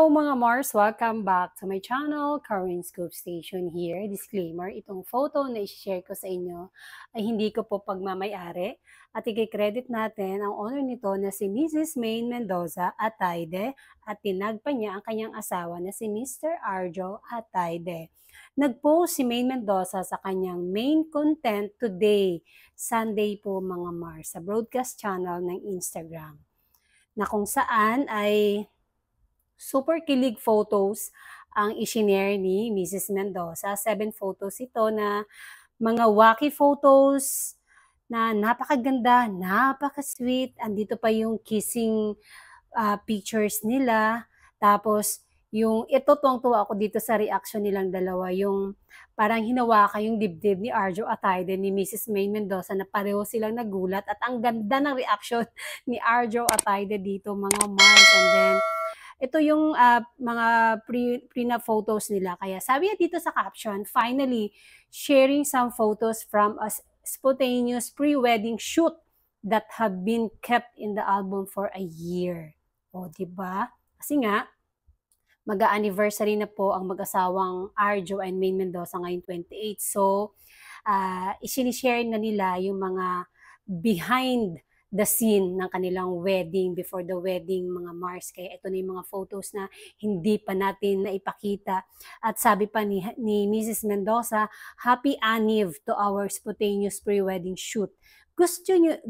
Hello mga Mars! Welcome back to my channel, Karin Scoop Station here. Disclaimer, itong photo na i-share ko sa inyo ay hindi ko po pagmamayari at i-credit natin ang owner nito na si Mrs. Maine Mendoza Atayde at tinagpa niya ang kanyang asawa na si Mr. Arjo Atayde. Nag-post si Maine Mendoza sa kanyang main content today, Sunday po mga Mars, sa broadcast channel ng Instagram, na kung saan ay super kilig photos ang isinare ni Mrs. Mendoza. 7 photos ito na mga wacky photos na napakaganda, napaka-sweet. Andito pa yung kissing pictures nila. Tapos, ito tuwang-tuwa ako dito sa reaction nilang dalawa. Yung parang hinawakan yung dibdib ni Arjo Atayde ni Mrs. Maine Mendoza na pareho silang nagulat. At ang ganda ng reaction ni Arjo Atayde dito mga Mars. And then, ito yung mga pre-na photos nila. Kaya sabi niya dito sa caption, finally, sharing some photos from a spontaneous pre-wedding shoot that have been kept in the album for a year. O, diba? Kasi nga, mag-anniversary na po ang mag-asawang Arjo and Maine Mendoza ngayon 28. So, isinishare na nila yung mga behind the scene ng kanilang wedding, before the wedding, mga Mars. Kaya ito na yung mga photos na hindi pa natin naipakita. At sabi pa ni Mrs. Mendoza, happy Aniv to our spontaneous pre-wedding shoot. Gusto nyo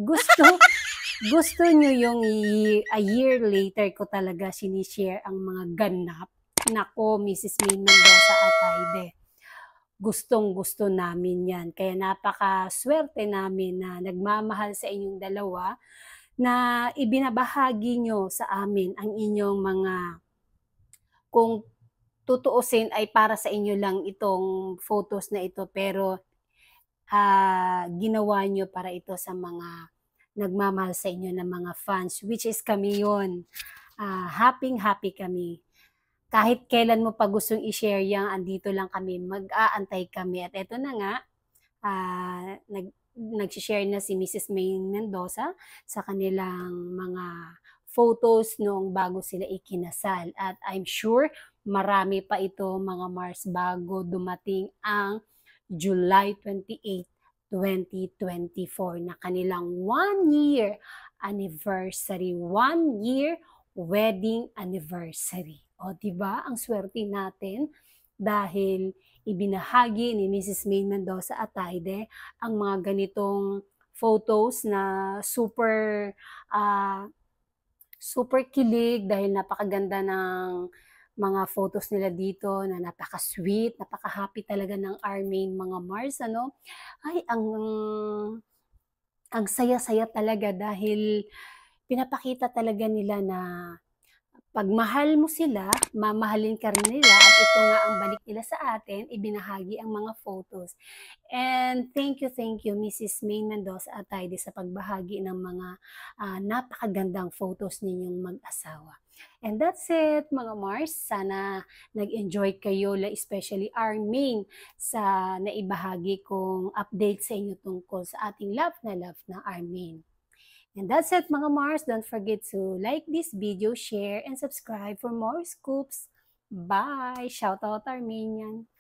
yung a year later ko talaga sinishare ang mga ganap. Nako, Mrs. Maine Mendoza Atayde. Gustong-gusto namin yan. Kaya napaka-swerte namin na nagmamahal sa inyong dalawa na ibinabahagi nyo sa amin ang inyong mga, kung tutuusin ay para sa inyo lang itong photos na ito, pero ginawa nyo para ito sa mga nagmamahal sa inyo na mga fans, which is kami yun. Happy kami. Kahit kailan mo pa gustong i-share yan, andito lang kami, mag-aantay kami. At eto na nga, nag-share na si Mrs. Maine Mendoza sa kanilang mga photos noong bago sila ikinasal. At I'm sure marami pa ito mga Mars bago dumating ang July 28, 2024 na kanilang 1 year anniversary, 1 year wedding anniversary. O, diba? Ang swerte natin dahil ibinahagi ni Mrs. Maine Mendoza Atayde ang mga ganitong photos na super kilig dahil napakaganda ng mga photos nila dito na napaka-sweet, napaka-happy talaga ng Armaine mga Mars, ano? Ay, ang saya-saya talaga dahil pinapakita talaga nila na pag mahal mo sila, mamahalin ka rin nila at ito nga ang balik nila sa atin, ibinahagi ang mga photos. And thank you Mrs. Maine Mendoza Atayde sa pagbahagi ng mga napakagandang photos ninyong mag-asawa. And that's it mga Mars. Sana nag-enjoy kayo, especially Armaine, sa naibahagi kong update sa inyo tungkol sa ating love na Armaine. And that's it mga Mars. Don't forget to like this video, share, and subscribe for more scoops. Bye! Shout out Armenian!